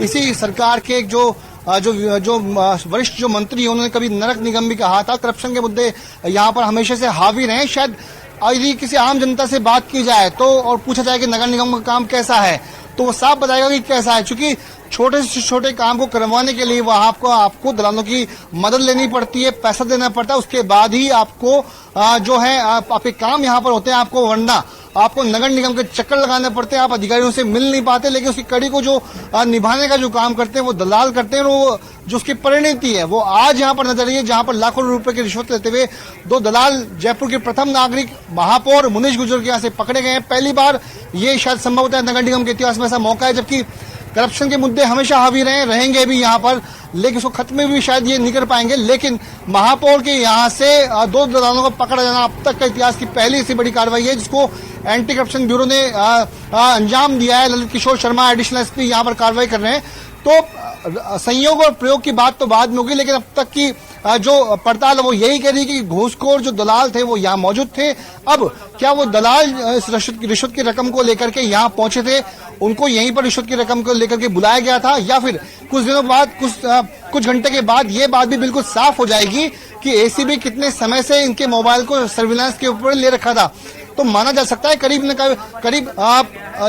इसी सरकार के जो वरिष्ठ जो मंत्री हैं उन्होंने कभी नरक निगम भी कहा था। करप्शन के मुद्दे यहाँ पर हमेशा से हावी रहे। शायद यदि किसी आम जनता से बात की जाए तो और पूछा जाए कि नगर निगम का काम कैसा है तो वो साफ बताएगा कि कैसा है, क्योंकि छोटे से छोटे काम को करवाने के लिए वहां आपको दलालों की मदद लेनी पड़ती है, पैसा देना पड़ता है, उसके बाद ही आपको जो है आपके काम यहाँ पर होते हैं। आपको वरना आपको नगर निगम के चक्कर लगाने पड़ते हैं, आप अधिकारियों से मिल नहीं पाते। लेकिन उसकी कड़ी को जो निभाने का जो काम करते हैं वो दलाल करते हैं। वो जो उसकी परिणति है वो आज यहाँ पर नजर आई है, जहाँ पर लाखों रुपए की रिश्वत लेते हुए 2 दलाल जयपुर के प्रथम नागरिक महापौर मुनीश गुर्जर के यहाँ से पकड़े गए हैं। पहली बार ये शायद संभवतः नगर निगम के इतिहास में ऐसा मौका है, जबकि करप्शन के मुद्दे हमेशा हावी रहेंगे भी यहाँ पर, लेकिन उसको खत्म भी शायद ये नहीं कर पाएंगे। लेकिन महापौर के यहाँ से 2 दलालों को पकड़ा जाना अब तक का इतिहास की पहली सी बड़ी कार्रवाई है, जिसको एंटी करप्शन ब्यूरो ने अंजाम दिया है। ललित किशोर शर्मा एडिशनल एसपी यहाँ पर कार्रवाई कर रहे हैं। तो संयोग और प्रयोग की बात तो बाद में होगी, लेकिन अब तक की जो पड़ताल है वो यही कह रही है कि घूसखोर जो दलाल थे वो यहाँ मौजूद थे। अब क्या वो दलाल इस रिश्वत की रकम को लेकर के यहाँ पहुंचे थे, उनको यहीं पर रिश्वत की रकम को लेकर के बुलाया गया था, या फिर कुछ दिनों बाद कुछ घंटे के बाद ये बात भी बिल्कुल साफ हो जाएगी कि एसीबी कितने समय से इनके मोबाइल को सर्विलांस के ऊपर ले रखा था। तो माना जा सकता है करीब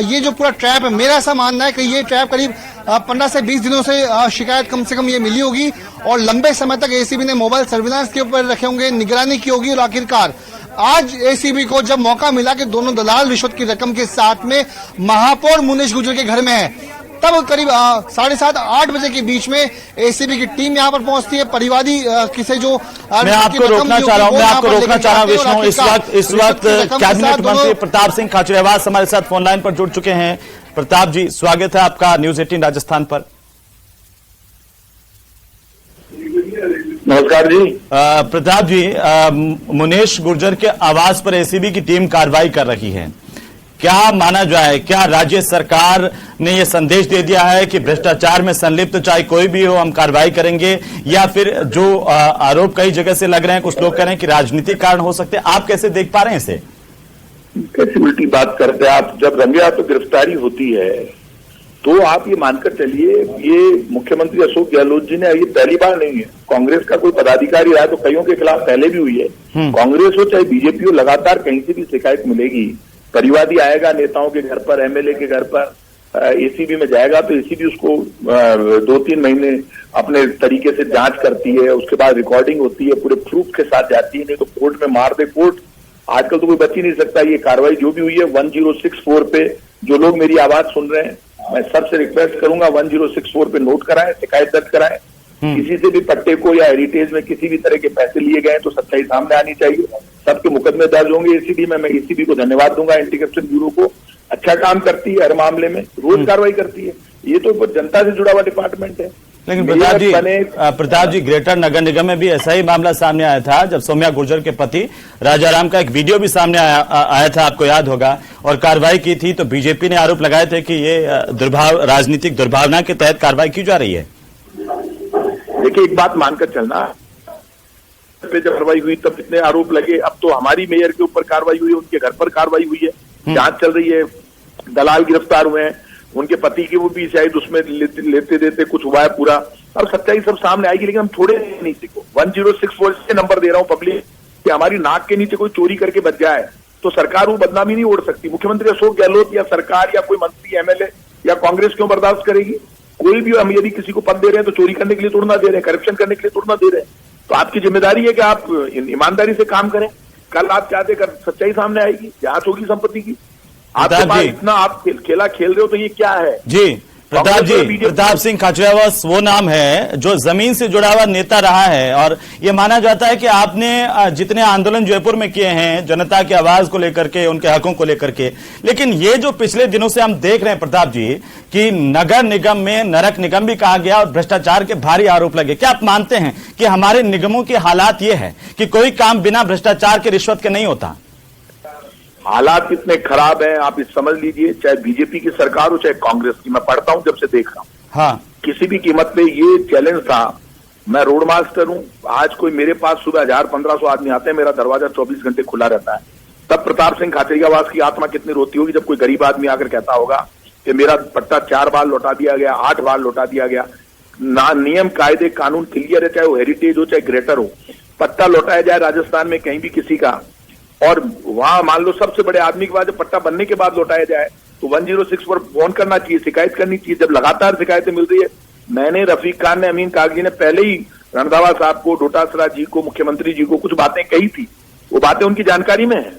ये जो पूरा ट्रैप है, मेरा ऐसा मानना है कि ये ट्रैप करीब 15 से 20 दिनों से शिकायत कम से कम ये मिली होगी और लंबे समय तक एसीबी ने मोबाइल सर्विलांस के ऊपर रखे होंगे, निगरानी की होगी। और आखिरकार आज एसीबी को जब मौका मिला कि दोनों दलाल रिश्वत की रकम के साथ में महापौर मुनीश गुर्जर के घर में है, तब करीब 7:30-8 बजे के बीच में एसीबी की टीम यहाँ पर पहुंचती है। परिवादी किसे जो मैं आपको रोकना चाह रहा हूं विष्णु। इस वक्त कैबिनेट मंत्री प्रताप सिंह खाचरियावास हमारे साथ फोन लाइन पर जुड़ चुके हैं। प्रताप जी, स्वागत है आपका न्यूज 18 राजस्थान पर। नमस्कार जी। प्रताप जी, मुनीश गुर्जर के आवास पर एसीबी की टीम कार्रवाई कर रही है, क्या माना जाए? क्या राज्य सरकार ने यह संदेश दे दिया है कि भ्रष्टाचार में संलिप्त चाहे कोई भी हो हम कार्रवाई करेंगे, या फिर जो आरोप कई जगह से लग रहे हैं, कुछ लोग कह रहे हैं कि राजनीतिक कारण हो सकते हैं, आप कैसे देख पा रहे हैं इसे? कैसी उल्टी बात करते हैं आप। जब रंगे हाथों गिरफ्तारी होती है तो आप ये मानकर चलिए, ये मुख्यमंत्री अशोक गहलोत जी ने ये पहली बार नहीं है। कांग्रेस का कोई पदाधिकारी रहा तो कईयों के खिलाफ पहले भी हुई है। कांग्रेस हो चाहे बीजेपी हो, लगातार कहीं से भी शिकायत मिलेगी। परिवादी आएगा नेताओं के घर पर, एमएलए के घर पर, एसीबी में जाएगा तो एसीबी उसको 2-3 महीने अपने तरीके से जांच करती है, उसके बाद रिकॉर्डिंग होती है, पूरे प्रूफ के साथ जाती है। नहीं तो कोर्ट में मार दे कोर्ट। आजकल तो कोई बच ही नहीं सकता। ये कार्रवाई जो भी हुई है 1064 पे, जो लोग मेरी आवाज सुन रहे हैं, मैं सबसे रिक्वेस्ट करूंगा 1064 पे नोट कराएं, शिकायत दर्ज कराएं। किसी से भी पट्टे को या हेरिटेज में किसी भी तरह के पैसे लिए गए तो सच्चाई सामने आनी चाहिए। सबके मुकदमे दर्ज होंगे एसीबी में। मैं एसीबी को धन्यवाद दूंगा, एंटी करप्शन ब्यूरो को। अच्छा काम करती है, हर मामले में रोज कार्रवाई करती है। ये तो जनता से जुड़ा हुआ डिपार्टमेंट है। लेकिन प्रताप जी, ग्रेटर नगर निगम में भी ऐसा ही मामला सामने आया था, जब सौम्या गुर्जर के पति राजाराम का एक वीडियो भी सामने आया था, आपको याद होगा, और कार्रवाई की थी तो बीजेपी ने आरोप लगाए थे कि ये राजनीतिक दुर्भावना के तहत कार्रवाई की जा रही है। देखिए, एक बात मानकर चलना, जब कार्रवाई हुई तब इतने आरोप लगे। अब तो हमारी मेयर के ऊपर कार्रवाई हुई है, उनके घर पर कार्रवाई हुई है, जांच चल रही है, दलाल गिरफ्तार हुए हैं, उनके पति की वो भी शायद उसमें लेते देते कुछ हुआ है पूरा। अब सच्चाई सब सामने आएगी, लेकिन हम छोड़े नहीं को। 1064 से नंबर दे रहा हूं पब्लिक कि हमारी नाक के नीचे कोई चोरी करके बच जाए तो सरकार वो बदनामी नहीं ओढ़ सकती। मुख्यमंत्री अशोक गहलोत या सरकार या कोई मंत्री, एमएलए या कांग्रेस क्यों बर्दाश्त करेगी? कोई भी, हम यदि किसी को पद दे रहे हैं तो चोरी करने के लिए थोड़ा ना दे रहे हैं, करप्शन करने के लिए थोड़ा ना दे रहे हैं। तो आपकी जिम्मेदारी है कि आप ईमानदारी से काम करें। कल आप चाहते कर सच्चाई सामने आएगी, जांच होगी संपत्ति की। आपके पास इतना आप खेला खेल रहे हो तो ये क्या है? जी प्रताप जी, प्रताप सिंह खाचरियावास वो नाम है जो जमीन से जुड़ा हुआ नेता रहा है, और ये माना जाता है कि आपने जितने आंदोलन जयपुर में किए हैं जनता की आवाज को लेकर के, उनके हकों को लेकर के, लेकिन ये जो पिछले दिनों से हम देख रहे हैं प्रताप जी कि नगर निगम में नरक निगम भी कहा गया और भ्रष्टाचार के भारी आरोप लगे, क्या आप मानते हैं कि हमारे निगमों के हालात ये है कि कोई काम बिना भ्रष्टाचार के, रिश्वत के नहीं होता? हालात इतने खराब हैं, आप इस समझ लीजिए, चाहे बीजेपी की सरकार हो चाहे कांग्रेस की। मैं पढ़ता हूं, जब से देख रहा हूं, हाँ, किसी भी कीमत पे ये चैलेंज था। मैं रोड मास्टर हूं, आज कोई मेरे पास सुबह 1000-1500 आदमी आते हैं, मेरा दरवाजा 24 घंटे खुला रहता है। तब प्रताप सिंह खाचरियावास की आत्मा कितनी रोती होगी जब कोई गरीब आदमी आकर कहता होगा कि मेरा पट्टा 4 बार लौटा दिया गया, 8 बार लौटा दिया गया। ना नियम कायदे कानून क्लियर है, चाहे वो हेरिटेज हो चाहे ग्रेटर हो, पट्टा लौटाया जाए राजस्थान में कहीं भी किसी का, और वहां मान लो सबसे बड़े आदमी के बाद जब पट्टा बनने के बाद लौटाया जाए तो 106 पर फोन करना चाहिए, शिकायत करनी चाहिए। जब लगातार शिकायतें मिल रही है, मैंने, रफीक खान ने, अमीन कागजी ने पहले ही रणधावा साहब को, डोटासरा जी को, मुख्यमंत्री जी को कुछ बातें कही थी। वो बातें उनकी जानकारी में है,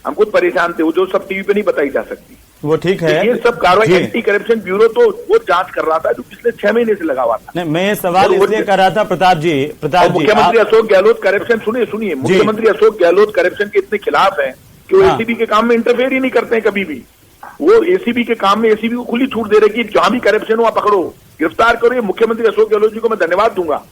हम खुद परेशान थे, वो जो सब टीवी पे नहीं बताई जा सकती। वो ठीक है। तो ये सब कार्रवाई एंटी करप्शन ब्यूरो तो वो जांच कर रहा था जो पिछले 6 महीने से लगा हुआ था। नहीं, मैं ये सवाल इसलिए कर रहा था प्रताप जी, मुख्यमंत्री अशोक गहलोत करप्शन, सुनिए, मुख्यमंत्री अशोक गहलोत करप्शन के इतने खिलाफ है कि वो एसीबी के काम में इंटरफेयर ही नहीं करते हैं कभी भी। वो एसीबी के काम में एसीबी को खुली छूट दे रहे कि जहां भी करप्शन हो वहां पकड़ो, गिरफ्तार करो। ये मुख्यमंत्री अशोक गहलोत जी को मैं धन्यवाद दूंगा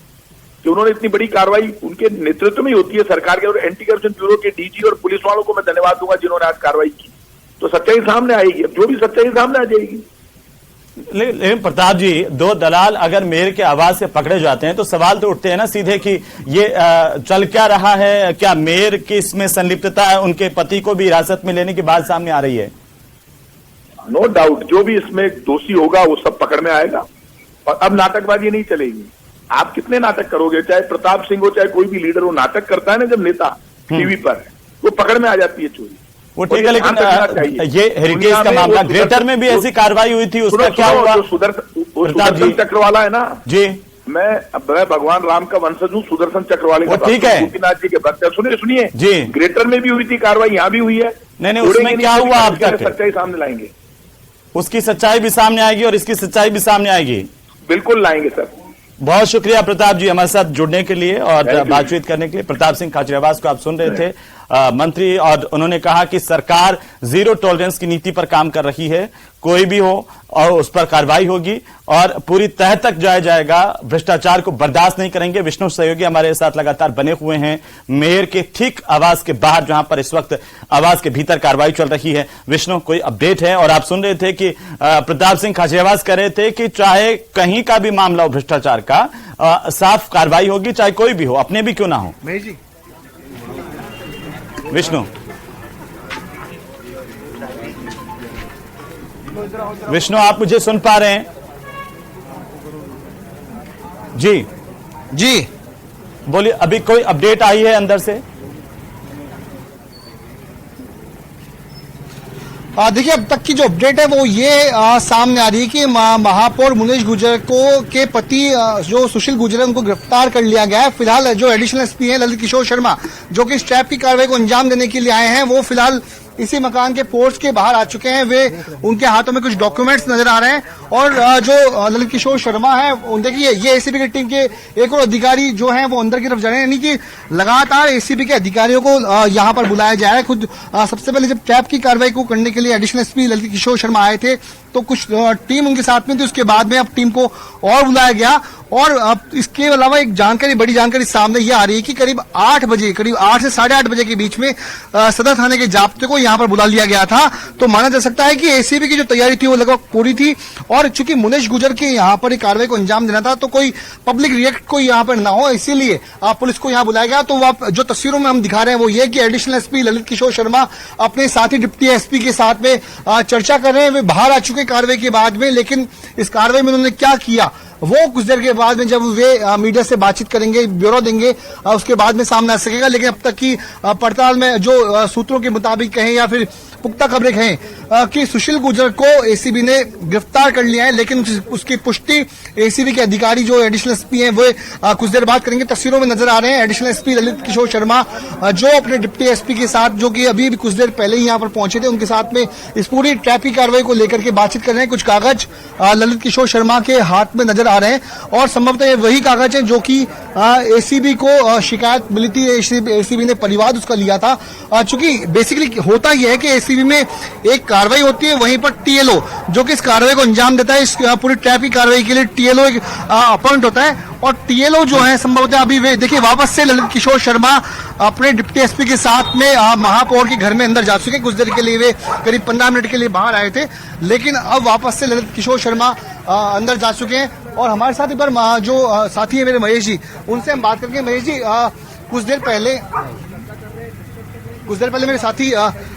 कि उन्होंने इतनी बड़ी कार्रवाई उनके नेतृत्व में ही होती है सरकार के, और एंटी करप्शन ब्यूरो के डीजी और पुलिस वालों को मैं धन्यवाद दूंगा जिन्होंने आज कार्रवाई की। तो सच्चाई सामने आएगी, अब जो भी सच्चाई सामने आ जाएगी। लेकिन प्रताप जी, 2 दलाल अगर मेयर के आवाज से पकड़े जाते हैं तो सवाल तो उठते हैं ना सीधे कि ये चल क्या रहा है, क्या मेयर की इसमें संलिप्तता है? उनके पति को भी हिरासत में लेने की बात सामने आ रही है। नो डाउट, जो भी इसमें दोषी होगा वो सब पकड़ में आएगा, और अब नाटकबाजी नहीं चलेगी। आप कितने नाटक करोगे, चाहे प्रताप सिंह हो चाहे कोई भी लीडर हो, नाटक करता है ना जब नेता टीवी पर, वो पकड़ में आ जाती है चोरी। वो ठीक है, लेकिन ये हेरिटेज का मामला ग्रेटर में भी ऐसी कार्रवाई हुई थी, उसका क्या हुआ? सुदर्शन चक्र वाला है ना जी, मैं भगवान राम का वंशज हूँ, सुदर्शन चक्र वाले का, ठीक है, गोपीनाथ जी के भक्त। सुनिए जी, ग्रेटर में भी हुई थी कार्रवाई, यहाँ भी हुई है। नहीं, उसमें क्या हुआ? आप सच्चाई सामने लाएंगे, उसकी सच्चाई भी सामने आएगी और इसकी सच्चाई भी सामने आएगी। बिल्कुल लाएंगे सर। बहुत शुक्रिया प्रताप जी हमारे साथ जुड़ने के लिए और बातचीत करने के लिए। प्रताप सिंह खाचरियावास को आप सुन रहे थे, मंत्री, और उन्होंने कहा कि सरकार 0 टॉलरेंस की नीति पर काम कर रही है, कोई भी हो और उस पर कार्रवाई होगी और पूरी तह तक जाया जाएगा, भ्रष्टाचार को बर्दाश्त नहीं करेंगे। विष्णु सहयोगी हमारे साथ लगातार बने हुए हैं मेयर के ठीक आवास के बाहर, जहां पर इस वक्त आवास के भीतर कार्रवाई चल रही है। विष्णु, कोई अपडेट है? और आप सुन रहे थे कि प्रताप सिंह खाचरियावास कह रहे थे कि चाहे कहीं का भी मामला हो भ्रष्टाचार का, साफ कार्रवाई होगी, चाहे कोई भी हो, अपने भी क्यों ना हो। विष्णु, आप मुझे सुन पा रहे हैं? जी जी बोलिए, अभी कोई अपडेट आई है अंदर से? देखिए, अब तक की जो अपडेट है वो ये सामने आ रही है कि महापौर मुनेश गुर्जर के पति जो सुशील गुर्जर है उनको गिरफ्तार कर लिया गया है। फिलहाल जो एडिशनल एसपी है ललित किशोर शर्मा, जो कि इस ट्रैप की कार्रवाई को अंजाम देने के लिए आए हैं, वो फिलहाल इसी मकान के पोर्च के बाहर आ चुके हैं। वे उनके हाथों में कुछ डॉक्यूमेंट्स नजर आ रहे हैं और जो ललित किशोर शर्मा है, देखिए ये एसीबी की टीम के एक और अधिकारी जो हैं वो अंदर की तरफ जा रहे हैं, यानी कि लगातार एसीबी के अधिकारियों को यहां पर बुलाया जा रहा है। खुद सबसे पहले जब ट्रैप की कार्रवाई को करने के लिए एडिशनल एसपी ललित किशोर शर्मा आए थे तो कुछ टीम उनके साथ में थी, उसके बाद में अब टीम को और बुलाया गया। और अब इसके अलावा एक जानकारी, बड़ी जानकारी सामने ये आ रही है कि करीब 8 से 8:30 बजे के बीच में सदर थाने के जाब्ते को यहां पर बुला लिया गया था। तो माना जा सकता है कि एसीबी की जो तैयारी थी वो लगभग पूरी थी, और चूंकि मुनेश गुर्जर के यहां पर एक कार्रवाई को अंजाम देना था तो कोई पब्लिक रिएक्ट कोई यहां पर ना हो, इसीलिए पुलिस को यहां बुलाया गया। तो जो तस्वीरों में हम दिखा रहे हैं वो ये कि एडिशनल एसपी ललित किशोर शर्मा अपने साथी डिप्टी एसपी के साथ में चर्चा कर रहे हैं। वे बाहर आ चुके कार्रवाई के बाद में, लेकिन इस कार्रवाई में उन्होंने क्या किया वो कुछ देर के बाद में जब वे मीडिया से बातचीत करेंगे, ब्यौरा देंगे, उसके बाद में सामने आ सकेगा। लेकिन अब तक की पड़ताल में जो सूत्रों के मुताबिक कहें या फिर पुख्ता खबरें कहें कि सुशील गुर्जर को एसीबी ने गिरफ्तार कर लिया है, लेकिन उसकी पुष्टि एसीबी के अधिकारी जो एडिशनल एसपी हैं वो कुछ देर बाद करेंगे। तस्वीरों में नजर आ रहे हैं एडिशनल एसपी ललित किशोर शर्मा जो अपने डिप्टी एसपी के साथ, जो कि अभी कुछ देर पहले ही यहाँ पर पहुंचे थे, उनके साथ में इस पूरी ट्रैप की कार्रवाई को लेकर के बातचीत कर रहे हैं। कुछ कागज ललित किशोर शर्मा के हाथ में नजर आ रहे हैं और संभवतः ये वही कागज हैं जो कि एसीबी को शिकायत मिली थी, एसीबी ने परिवाद उसका लिया था। चूंकि बेसिकली होता यह है कि एसीबी में एक कार्रवाई होती है, वहीं पर टीएलओ जो कि इस कार्रवाई को अंजाम देता है, इस पूरी ट्रैप की कार्रवाई के लिए टीएलओ एक अपॉइंट होता है। और टीएलओ जो है संभवतः अभी वे देखिए वापस से ललित किशोर शर्मा अपने डिप्टी एसपी के साथ में महापौर के घर में अंदर जा चुके। कुछ देर के लिए वे करीब 15 मिनट के लिए बाहर आए थे, लेकिन अब वापस से ललित किशोर शर्मा अंदर जा चुके हैं। और हमारे साथ एक बार जो साथी है मेरे महेश जी, उनसे हम बात करके, महेश जी कुछ देर पहले कुछ देर पहले मेरे साथी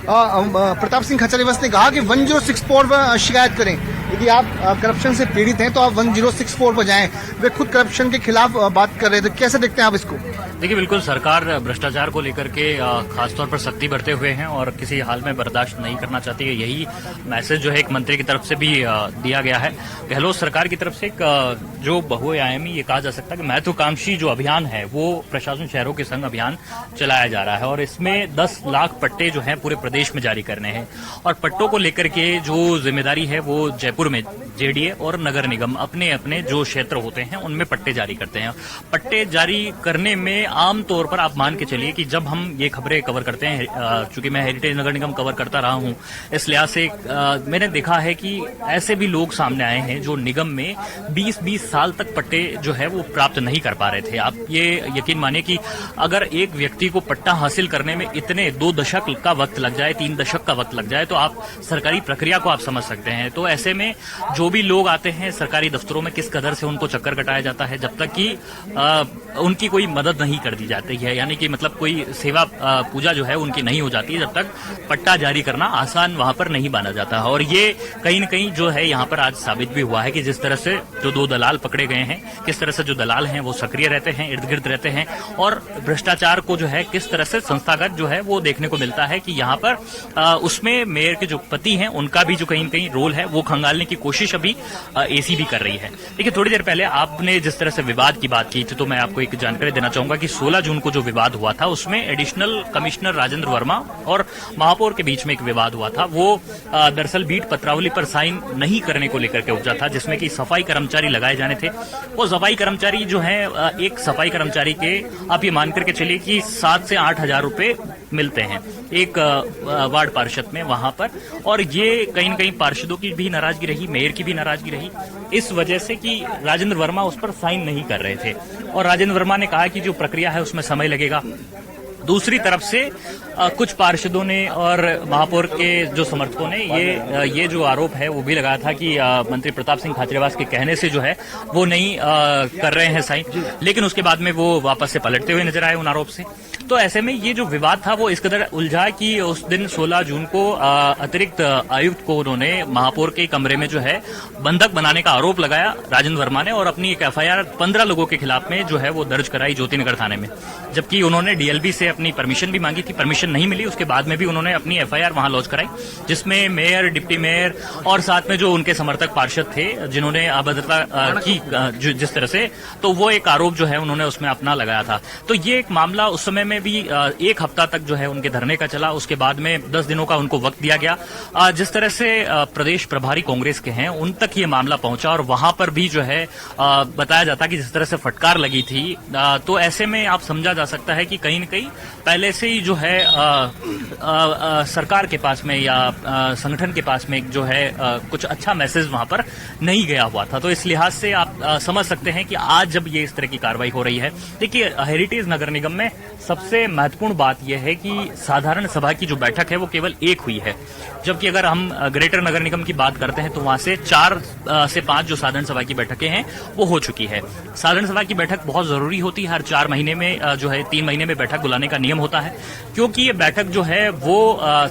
प्रताप सिंह खचरियावास ने कहा कि 1064 पर शिकायत करें, यदि आप करप्शन से पीड़ित हैं तो आप 1064 पर जाएं। वे खुद करप्शन के खिलाफ बात कर रहे थे, कैसे देखते हैं आप इसको? देखिए, बिल्कुल सरकार भ्रष्टाचार को लेकर के खासतौर पर सख्ती बरते हुए हैं और किसी हाल में बर्दाश्त नहीं करना चाहती है। यही मैसेज जो है एक मंत्री की तरफ से भी दिया गया है। गहलोत सरकार की तरफ से एक जो बहुआयामी, ये कहा जा सकता है कि महत्वाकांक्षी जो अभियान है वो प्रशासन शहरों के संग अभियान चलाया जा रहा है और इसमें 10 लाख पट्टे जो हैं पूरे प्रदेश में जारी करने हैं। और पट्टों को लेकर के जो जिम्मेदारी है वो जयपुर में जेडीए और नगर निगम अपने अपने जो क्षेत्र होते हैं उनमें पट्टे जारी करते हैं। पट्टे जारी करने में आमतौर पर आप मान के चलिए कि जब हम ये खबरें कवर करते हैं, चूंकि मैं हेरिटेज नगर निगम कवर करता रहा हूं, इस लिहाज से मैंने देखा है कि ऐसे भी लोग सामने आए हैं जो निगम में 20-20 साल तक पट्टे जो है वो प्राप्त नहीं कर पा रहे थे। आप ये यकीन मानिए कि अगर एक व्यक्ति को पट्टा हासिल करने में इतने 2 दशक का वक्त लग जाए, 3 दशक का वक्त लग जाए, तो आप सरकारी प्रक्रिया को आप समझ सकते हैं। तो ऐसे में जो भी लोग आते हैं सरकारी दफ्तरों में, किस कदर से उनको चक्कर कटाया जाता है जब तक कि उनकी कोई मदद नहीं कर दी जाती है, यानी कि मतलब कोई सेवा पूजा जो है उनकी नहीं हो जाती है, जब तक पट्टा जारी करना आसान वहां पर नहीं माना जाता। और ये कहीं न कहीं जो है यहाँ पर आज साबित भी हुआ है कि जिस तरह से जो 2 दलाल पकड़े गए हैं, किस तरह से जो दलाल हैं वो सक्रिय रहते हैं, इर्द गिर्द रहते हैं और भ्रष्टाचार को जो है किस तरह से संस्थागत जो है वो देखने को मिलता है कि यहाँ पर उसमें मेयर के जो पति हैं उनका भी जो कहीं न कहीं रोल है वो खंगालने की कोशिश अभी एसीबी कर रही है। देखिए, थोड़ी देर पहले आपने जिस तरह से विवाद की बात की थी, तो मैं आपको एक जानकारी देना चाहूंगा कि 16 जून को जो विवाद हुआ था उसमें एडिशनल कमिश्नर राजेंद्र वर्मा और महापौर के बीच में एक विवाद हुआ था। वो दरअसल बीट पत्रावली पर साइन नहीं करने को लेकर के उपजा था, जिसमें कि सफाई कर्मचारी लगाए जाने थे। वो सफाई कर्मचारी जो है, एक सफाई कर्मचारी के आप ये मान करके चलिए कि 7 से 8 हजार रुपए मिलते हैं एक वार्ड पार्षद में वहां पर। और ये कहीं न कहीं पार्षदों की भी नाराजगी रही, मेयर की भी नाराजगी रही, इस वजह से कि राजेंद्र वर्मा उस पर साइन नहीं कर रहे थे और राजेंद्र वर्मा ने कहा कि जो प्रक्रिया है उसमें समय लगेगा। दूसरी तरफ से कुछ पार्षदों ने और महापौर के जो समर्थकों ने ये जो आरोप है वो भी लगाया था कि मंत्री प्रताप सिंह खाचरियावास के कहने से जो है वो नहीं कर रहे हैं साइन, लेकिन उसके बाद में वो वापस से पलटते हुए नजर आए उन आरोप से। तो ऐसे में ये जो विवाद था वो इस कदर उलझा कि उस दिन 16 जून को अतिरिक्त आयुक्त को उन्होंने महापौर के कमरे में जो है बंधक बनाने का आरोप लगाया राजेंद्र वर्मा ने और अपनी एक एफआईआर 15 लोगों के खिलाफ में जो है वो दर्ज कराई ज्योतिनगर थाने में, जबकि उन्होंने डीएलबी से अपनी परमिशन भी मांगी थी, परमिशन नहीं मिली। उसके बाद में भी उन्होंने अपनी एफआईआर वहां लॉन्च कराई, जिसमें मेयर, डिप्टी मेयर और साथ में जो उनके समर्थक पार्षद थे जिन्होंने अभद्रता की जिस तरह से, तो वो एक आरोप जो है उन्होंने उसमें अपना लगाया था। तो ये एक मामला उस समय में भी 1 हफ्ता तक जो है उनके धरने का चला। उसके बाद में 10 दिनों का उनको वक्त दिया गया। जिस तरह से प्रदेश प्रभारी कांग्रेस के हैं उन तक ये मामला पहुंचा और वहां पर भी जो है बताया जाता कि जिस तरह से फटकार लगी थी, तो ऐसे में आप समझा जा सकता है कि कहीं न कहीं पहले से ही जो है सरकार के पास में या संगठन के पास में जो है कुछ अच्छा मैसेज वहां पर नहीं गया हुआ था। तो इस लिहाज से आप समझ सकते हैं कि आज जब ये इस तरह की कार्रवाई हो रही है, देखिए हेरिटेज नगर निगम में सबसे महत्वपूर्ण बात यह है कि साधारण सभा की जो बैठक है वो केवल 1 हुई है, जबकि अगर हम ग्रेटर नगर निगम की बात करते हैं तो वहां से 4 से 5 जो साधारण सभा की बैठकें हैं वो हो चुकी है। साधारण सभा की बैठक बहुत जरूरी होती है, हर 4 महीने में जो है 3 महीने में बैठक बुलाने का नियम होता है, क्योंकि ये बैठक जो है वो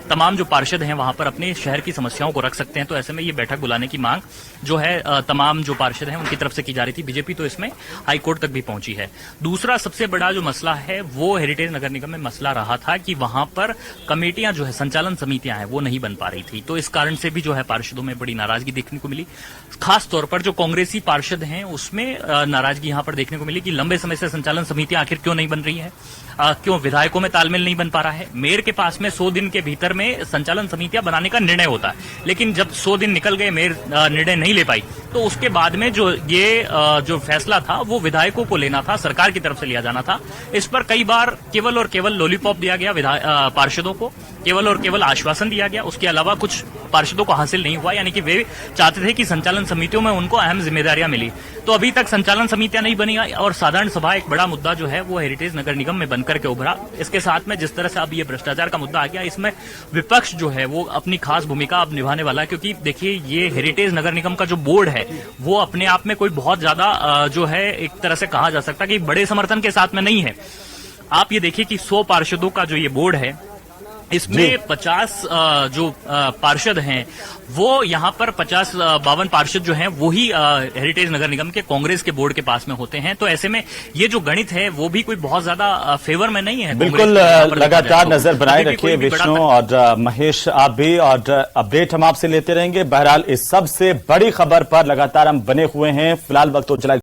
तमाम जो पार्षद हैं वहां पर अपने शहर की समस्याओं को रख सकते हैं। तो ऐसे में ये बैठक बुलाने की मांग जो है तमाम जो पार्षद हैं उनकी तरफ से की जा रही थी। बीजेपी तो इसमें हाईकोर्ट तक भी पहुंची है। दूसरा सबसे बड़ा जो मसला है वो हेरिटेज नगर निगम में मसला रहा था कि वहां पर कमेटियां जो है, संचालन समितियां हैं, वो नहीं बन पा रही थी। तो इस कारण से भी जो है पार्षदों में बड़ी नाराजगी देखने को मिली। खास तौर पर जो कांग्रेसी पार्षद हैं उसमें नाराजगी यहां पर देखने को मिली कि लंबे समय से संचालन समितियां आखिर क्यों नहीं बन रही है, क्यों विधायकों में तालमेल नहीं बन पा रहा है। मेयर के पास में 100 दिन के भीतर में संचालन समितियां बनाने का निर्णय होता है, लेकिन जब 100 दिन निकल गए, मेयर निर्णय नहीं ले पाई, तो उसके बाद में जो ये जो फैसला था वो विधायकों को लेना था, सरकार की तरफ से लिया जाना था। इस पर कई बार केवल और केवल लॉलीपॉप दिया गया पार्षदों को, केवल और केवल आश्वासन दिया गया, उसके अलावा कुछ पार्षदों को हासिल नहीं हुआ। यानी कि वे चाहते थे कि संचालन समितियों में उनको अहम जिम्मेदारियां मिली, तो अभी तक संचालन समितियां नहीं बनी और साधारण सभा एक बड़ा मुद्दा जो है वो हेरिटेज नगर निगम में बनकर के उभरा। इसके साथ में जिस तरह से अब ये भ्रष्टाचार का मुद्दा आ गया, इसमें विपक्ष जो है वो अपनी खास भूमिका अब निभाने वाला है, क्योंकि देखिए ये हेरिटेज नगर निगम का जो बोर्ड है वो अपने आप में कोई बहुत ज्यादा जो है एक तरह से कहा जा सकता है कि बड़े समर्थन के साथ में नहीं है। आप ये देखिए कि 100 पार्षदों का जो ये बोर्ड है इसमें 50 जो पार्षद हैं वो यहाँ पर 52 पार्षद जो हैं वो ही हेरिटेज नगर निगम के कांग्रेस के बोर्ड के पास में होते हैं। तो ऐसे में ये जो गणित है वो भी कोई बहुत ज्यादा फेवर में नहीं है। बिल्कुल लगातार नजर बनाए रखिए विष्णु और महेश, आप भी, और अपडेट हम आपसे लेते रहेंगे। बहरहाल इस सबसे बड़ी खबर पर लगातार हम बने हुए हैं। फिलहाल वक्त तो चला